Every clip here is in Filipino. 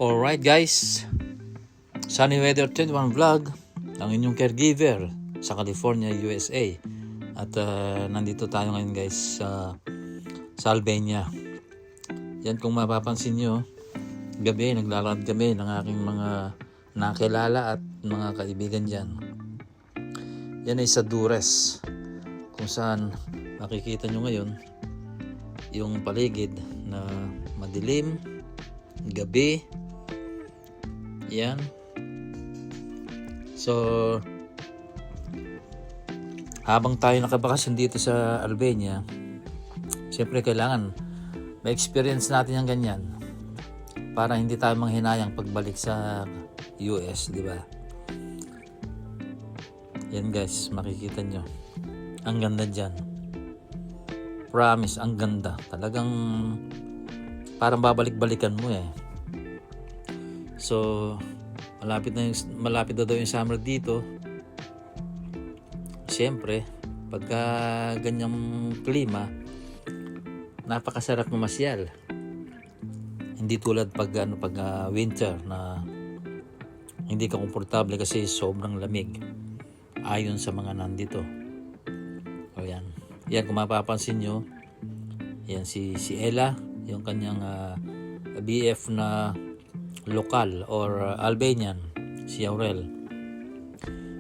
Alright guys, Sunny Weather 21 Vlog, ang inyong caregiver sa California, USA. At nandito tayo ngayon guys sa Albania. Yan, kung mapapansin nyo, gabi naglalakad kami ng aking mga nakilala at mga kaibigan dyan. Yan ay sa Dures, kung saan makikita nyo ngayon yung paligid na madilim, gabi. Yan. So, habang tayo nakabakasyon dito sa Albania, siyempre kailangan ma-experience natin yung ganyan para hindi tayo manghinayang pagbalik sa US, di ba? Yan guys, makikita nyo. Ang ganda dyan. Promise, ang ganda. Talagang parang babalik-balikan mo eh. So, malapit na daw yung summer dito. Siyempre, pagka ganyang klima, napakasarap mamasyal. Hindi tulad pag winter na hindi ka komportable kasi sobrang lamig ayon sa mga nandito. O yan. Yan, kung mapapansin nyo, yan si Ella, yung kanyang BF na lokal or Albanian, si Aurel.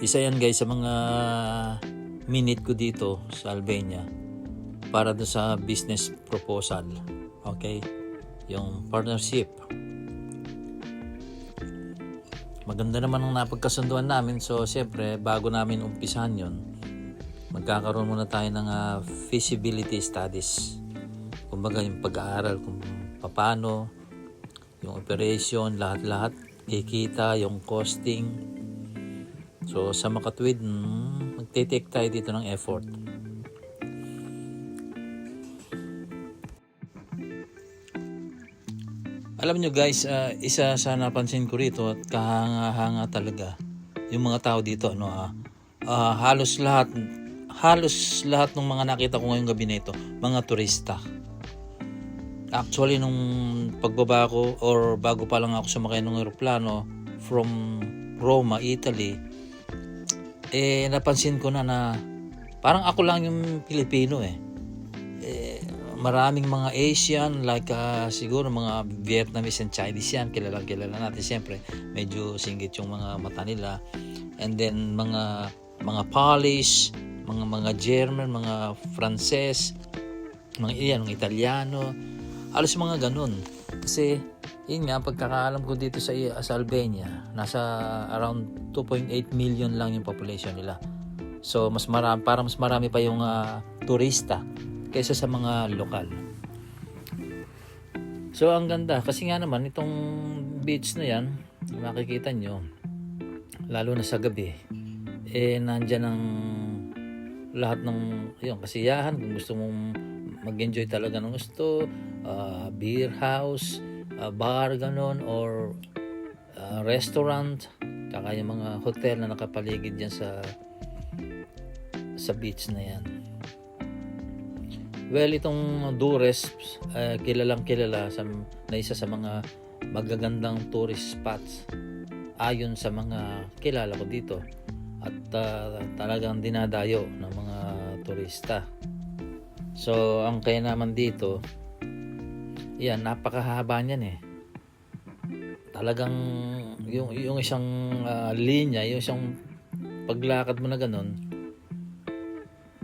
Isa yan guys sa mga minute ko dito sa Albania para doon sa business proposal. Okay? Yung partnership. Maganda naman ang napagkasunduan namin. So siyempre bago namin umpisahan yon, magkakaroon muna tayo ng feasibility studies. Kumbaga yung pag-aaral kung paano yung operation, lahat-lahat kikita, yung costing. So sa makatwid, magte-take tayo dito ng effort. Alam nyo guys, isa sa napansin ko rito at kahanga-hanga talaga yung mga tao dito, halos lahat ng mga nakita ko ngayong gabi na ito, mga turista. Actually, nung pagbaba ko or bago pa lang ako sumakay ng eroplano from Roma, Italy, napansin ko na parang ako lang yung Pilipino maraming mga Asian, like siguro mga Vietnamese and Chinese yan, kilala natin siyempre, medyo singgit yung mga mata nila. And then mga Polish, mga German, mga Frances, mga Italiano, halos mga ganun. Kasi yun nga, pagkakaalam ko dito sa Albania, nasa around 2.8 million lang yung population nila. So mas marami pa yung turista kaysa sa mga lokal. So ang ganda kasi nga naman itong beach na yan, makikita nyo, lalo na sa gabi, nandyan ang lahat ng yung kasiyahan. Kung gusto mong mag-enjoy talaga ng gusto, beer house, bar ganon, or restaurant, kaka yung mga hotel na nakapaligid dyan sa beach na yan. Well, itong Dures, kilalang kilala na isa sa mga magagandang tourist spots ayon sa mga kilala ko dito, at talagang dinadayo ng mga turista. So ang kaya naman dito, yan, napakahaba niyan talagang yung isang linya, yung isang paglakad mo na ganun,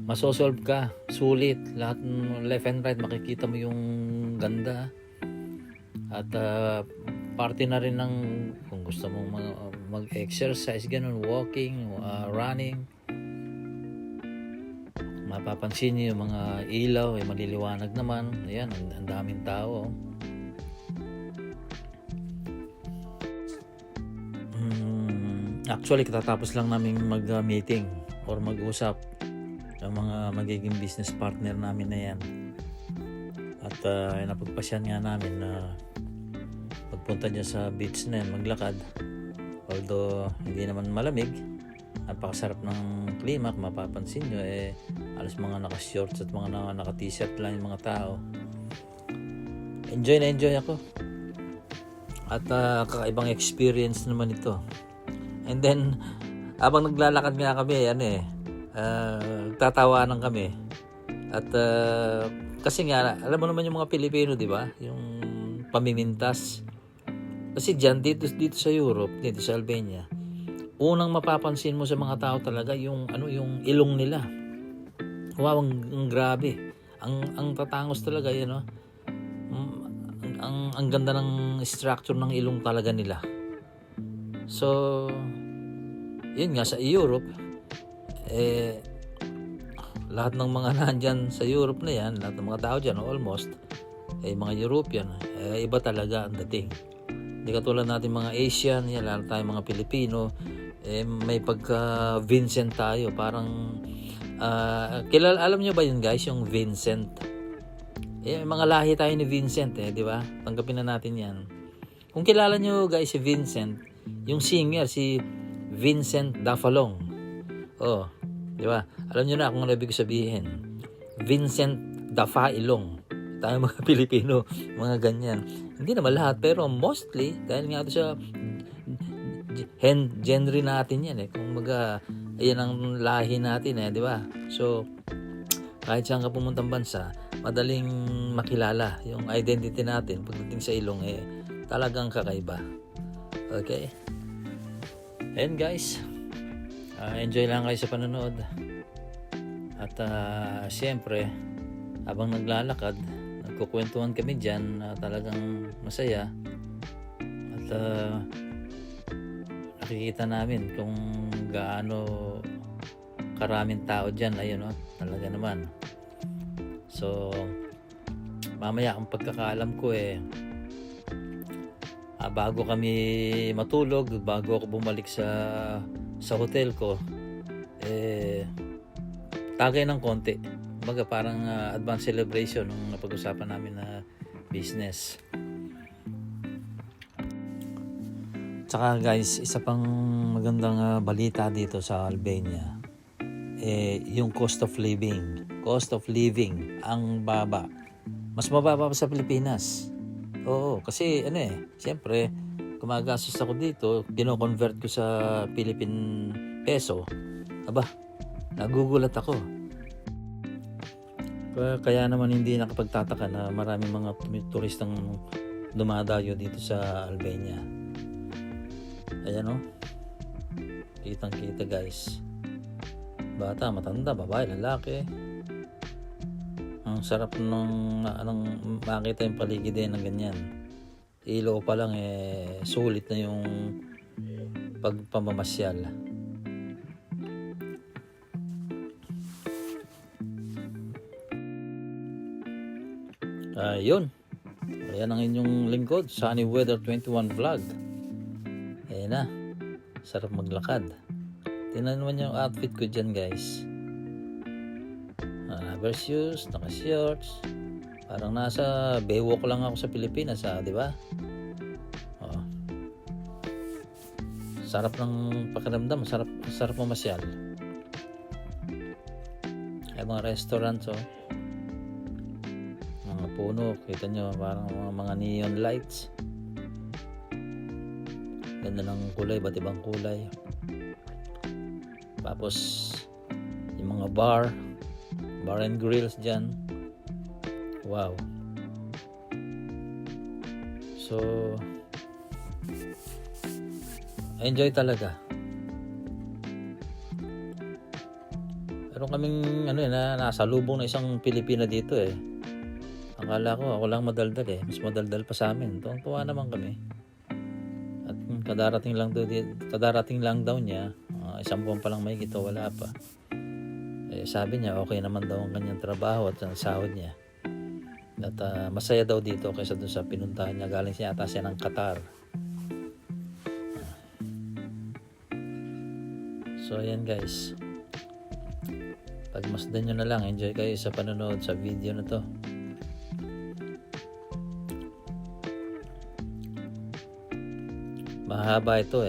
masosolve ka, sulit, lahat left and right makikita mo yung ganda. At parte na rin ng kung gusto mong mag-exercise ganun, walking, running, mapapansin niyo yung mga ilaw maliliwanag naman. Ayan, ang daming tao. Actually katatapos lang namin mag-meeting or mag-usap ang mga magiging business partner namin na yan. At napagpasyan nga namin na pagpunta dyan sa beach na yan, maglakad. Although hindi naman malamig, napakasarap ng klima. Kung mapapansin nyo, alas mga naka-shorts at mga naka-t-shirt lang yung mga tao. Enjoy na enjoy ako. At kakaibang experience naman ito. And then, habang naglalakad nga kami, tatawanan kami. At kasi nga, alam mo naman yung mga Pilipino, di ba? Yung pamimintas. Kasi dyan, dito sa Europe, dito sa Albania, unang mapapansin mo sa mga tao talaga yung ilong nila. Wow, ang grabe. Ang tatangos talaga yan, no? Ang ganda ng structure ng ilong talaga nila. So, yun nga sa Europe, lahat ng mga nandyan sa Europe na yan, lahat ng mga tao dyan, almost, mga European, iba talaga ang dating. Hindi katulad natin mga Asian, lalo tayo mga Pilipino, may pagka-Vincent tayo. Parang, alam nyo ba yun guys, yung Vincent? Mga lahi tayo ni Vincent, di ba? Tanggapin na natin yan. Kung kilala nyo guys si Vincent, yung singer, si Vincent Dafalong. Di ba? Alam nyo na kung ano ibig sabihin. Vincent Dafailong. Tayo mga Pilipino, mga ganyan. Hindi naman lahat, pero mostly, dahil nga ito sa genre natin yan. Kung yan ang lahi natin, di ba? So, kahit saan ka pumuntang bansa, madaling makilala yung identity natin pagdating sa ilong, talagang kakaiba. Okay? And guys, enjoy lang kayo sa panonood. At siyempre, habang naglalakad, nagkukwentuhan kami dyan, talagang masaya. At nakikita namin kung gaano karaming tao dyan. Ayun, talaga naman. So, mamaya ang pagkakaalam ko bago kami matulog, bago ako bumalik sa hotel ko, tagay ng konti. Kumbaga parang advance celebration ng napag-usapan namin na business. Tsaka guys, isa pang magandang balita dito sa Albania, yung cost of living. Cost of living ang baba. Mas mababa pa sa Pilipinas. Oo, kasi siyempre, gumagastos ako dito, kino-convert ko sa Philippine peso. Nagugulat ako. Kaya naman hindi nakapagtataka na maraming mga turistang dumadayo dito sa Albania. Ayan, kitang-kita guys. Bata, matanda, babae, lalaki. Ang sarap ng makita yung paligid ng ganyan. Ilaw pa lang sulit na yung pagpamamasyal. Yun. Ayan ang inyong lingkod, Sunny Weather 21 Vlog. Ayan na. Sarap maglakad. Tingnan naman yung outfit ko dyan guys. Rubber shoes, naka-shorts. Parang nasa baywalk lang ako sa Pilipinas, di ba? Sarap ng pakiramdam, sarap mamasyal. Ay mga restaurants, mga puno, kita nyo, parang mga neon lights. Ganda ng kulay, iba't ibang kulay. Tapos yung mga bar and grills dyan. Wow. So, enjoy talaga. Pero kaming nasa lubong na isang Pilipina dito Akala ko ako lang madaldal mas madaldal pa sa amin. Tuwa naman kami. At kadarating lang daw niya, isang buwan pa lang may gito, wala pa. Sabi niya okay naman daw ang kanyang trabaho at ang sahod niya. At masaya daw dito kaysa doon sa pinuntahan niya. Galing siya ata siya ng Qatar. So ayan guys, pagmasdan nyo na lang. Enjoy kayo sa panonood sa video na to. Mahaba ito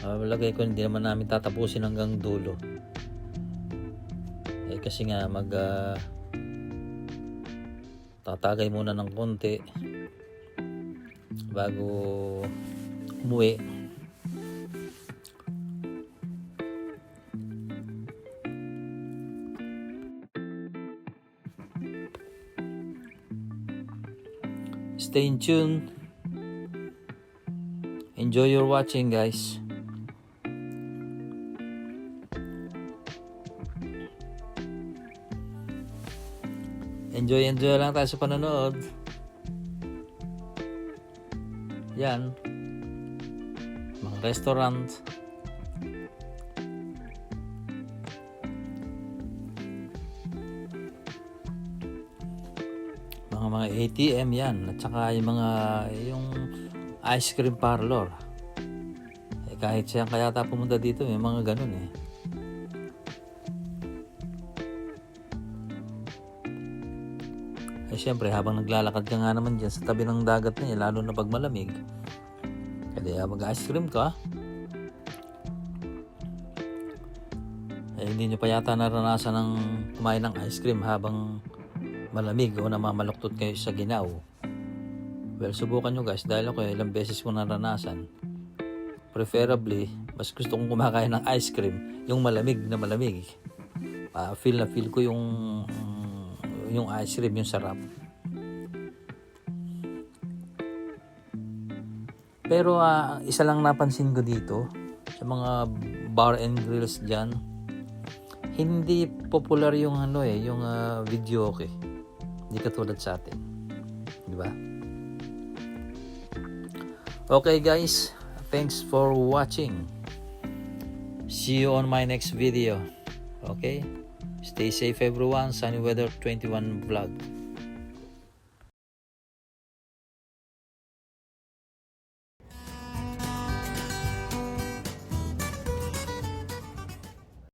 malagay ko hindi naman namin tatapusin hanggang dulo kasi nga tatagay muna ng konti bago umuwi. Stay in tune. Enjoy your watching, guys. Enjoy lang tayo sa panonood. Yan. Mga restaurant. Mga ATM yan. At saka yung ice cream parlor. Kahit siya kaya tayo pumunta dito, may mga ganun eh. Siyempre, habang naglalakad ka nga naman dyan sa tabi ng dagat na yan, lalo na pag malamig, kaya mag-ice cream ka, hindi nyo pa yata naranasan ng kumain ng ice cream habang malamig o namamaluktot kayo sa ginaw. Well, subukan nyo guys, dahil ako ilang beses ko naranasan. Preferably, mas gusto kong kumakain ng ice cream, yung malamig na malamig. Feel ko yung ice cream, yung sarap. Pero isa lang napansin ko dito sa mga bar and grills dyan, hindi popular yung yung video okay. Hindi katulad sa atin. Di ba? Okay guys, thanks for watching. See you on my next video. Okay? Stay safe everyone. Sunny Weather 21 vlog.